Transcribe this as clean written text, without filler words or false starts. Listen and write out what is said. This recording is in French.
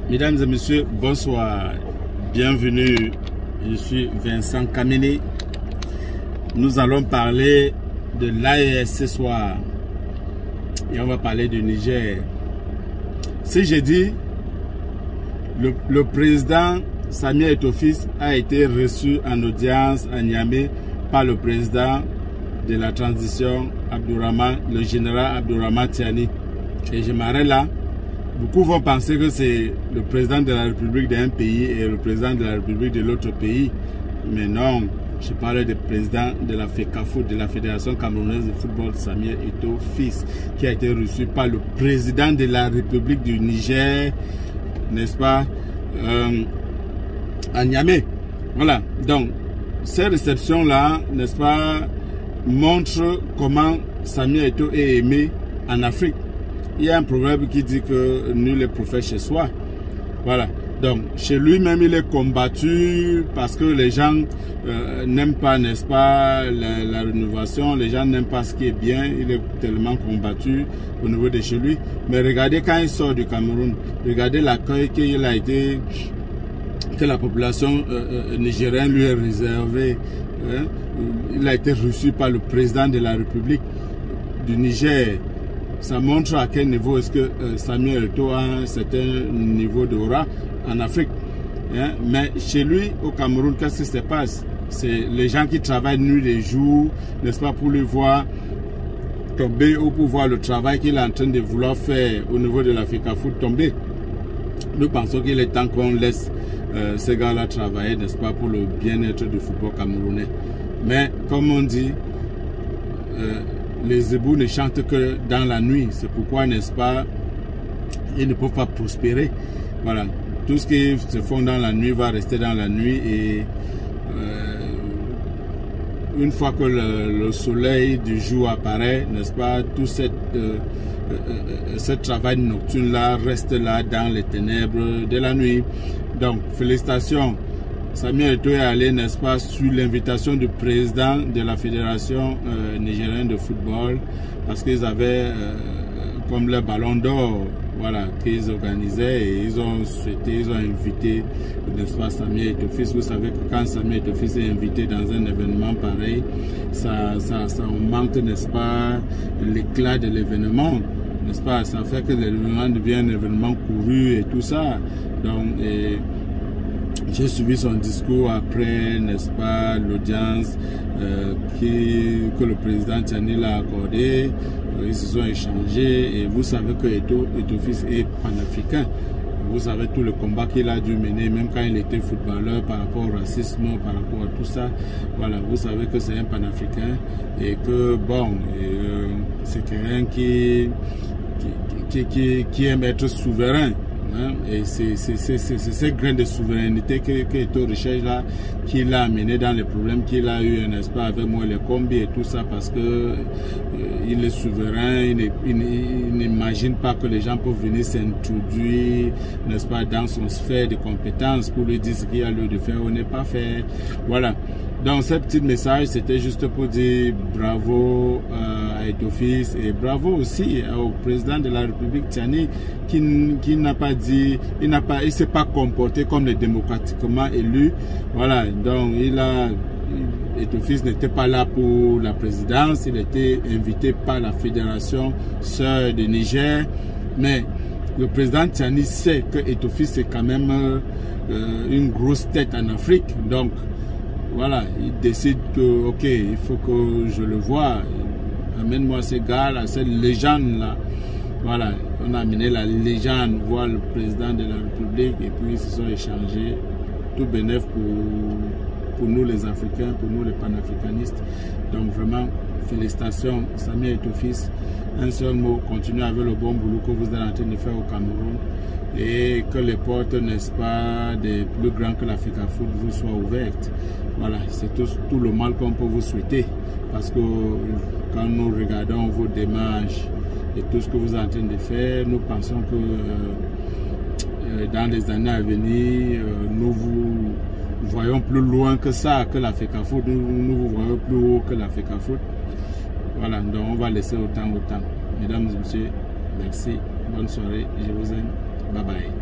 Mesdames et messieurs, bonsoir. Bienvenue. Je suis Vincent Kamene. Nous allons parler de l'AES ce soir. Et on va parler du Niger. Si j'ai dit, le président Samia Eto'o-Fils a été reçu en audience à Niamey par le président de la transition, le général Abdourahmane Tiani. Et je m'arrête là. Beaucoup vont penser que c'est le président de la République d'un pays et le président de la République de l'autre pays. Mais non, je parle du président de la FECAFOOT, de la Fédération Camerounaise de Football, Samia Eto'o-Fils, qui a été reçu par le président de la République du Niger, n'est-ce pas, à Niamey. Voilà, donc, ces réceptions-là, n'est-ce pas, montrent comment Samia Eto'o est aimé en Afrique. Il y a un proverbe qui dit que nul n'est prophète chez soi. Voilà. Donc, chez lui-même, il est combattu parce que les gens n'aiment pas, n'est-ce pas, la rénovation. Les gens n'aiment pas ce qui est bien. Il est tellement combattu au niveau de chez lui. Mais regardez quand il sort du Cameroun. Regardez l'accueil qu'il a été, que la population nigérienne lui est réservée. Hein. Il a été reçu par le président de la République du Niger. Ça montre à quel niveau est-ce que Samia Eto'o a un certain niveau d'aura en Afrique. Hein? Mais chez lui, au Cameroun, qu'est-ce qui se passe? C'est les gens qui travaillent nuit et jour, n'est-ce pas, pour le voir tomber ou pour voir le travail qu'il est en train de vouloir faire au niveau de la FECAFOOT tomber. Nous pensons qu'il est temps qu'on laisse ces gars-là travailler, n'est-ce pas, pour le bien-être du football camerounais. Mais comme on dit, les ébous ne chantent que dans la nuit. C'est pourquoi, n'est-ce pas, ils ne peuvent pas prospérer. Voilà. Tout ce qui se fait dans la nuit va rester dans la nuit. Et une fois que le soleil du jour apparaît, n'est-ce pas, tout ce travail nocturne-là reste là dans les ténèbres de la nuit. Donc, félicitations. Samia Eto'o est allé, n'est-ce pas, sur l'invitation du président de la Fédération nigérienne de football, parce qu'ils avaient comme le ballon d'or, voilà, qu'ils organisaient, et ils ont invité, n'est-ce pas, Samia Eto'o-Fils. Vous savez que quand Samia Eto'o-Fils est invité dans un événement pareil, ça augmente, n'est-ce pas, l'éclat de l'événement, n'est-ce pas, ça fait que l'événement devient un événement couru et tout ça. Donc, j'ai suivi son discours après, n'est-ce pas, l'audience que le président Tiani l'a accordé. Ils se sont échangés et vous savez que Eto'o-Fils est panafricain. Vous savez tout le combat qu'il a dû mener, même quand il était footballeur, par rapport au racisme, par rapport à tout ça. Voilà, vous savez que c'est un panafricain et que, bon, c'est quelqu'un qui aime être souverain. Hein? Et c'est ces grains de souveraineté que Eto'o recherche là, qu'il a amené dans les problèmes qu'il a eu, n'est-ce pas, avec moi, les combis et tout ça, parce que il est souverain, il n'imagine pas que les gens peuvent venir s'introduire, n'est-ce pas, dans son sphère de compétences pour lui dire ce qu'il y a lieu de faire ou n'est pas fait. Voilà. Donc, ce petit message, c'était juste pour dire bravo à Eto'o-Fils et bravo aussi au président de la République Tiani qui n'a pas dit, il s'est pas comporté comme les démocratiquement élus. Voilà. Donc, Eto'o-Fils n'était pas là pour la présidence, il était invité par la Fédération Sœur de Niger. Mais le président Tiani sait que Eto'o-Fils est quand même une grosse tête en Afrique. Donc, voilà, il décide que, ok, il faut que je le voie. Amène-moi ces gars-là, cette légende-là. Voilà, on a amené la légende, voir le président de la République, et puis ils se sont échangés. Tout bénéf pour nous les Africains, pour nous les panafricanistes. Donc vraiment, félicitations, Samia Eto'o-Fils. Un seul mot, continuez avec le bon boulot que vous êtes en train de faire au Cameroun. Et que les portes, n'est-ce pas, des plus grands que la FECAFOOT vous soient ouvertes. Voilà, c'est tout le mal qu'on peut vous souhaiter. Parce que quand nous regardons vos démarches et tout ce que vous êtes en train de faire, nous pensons que dans les années à venir, nous vous voyons plus loin que ça, que la FECAFOOT. Nous vous voyons plus haut que la FECAFOOT. Voilà, donc on va laisser autant. Mesdames et messieurs, merci, bonne soirée, je vous aime. Bye bye.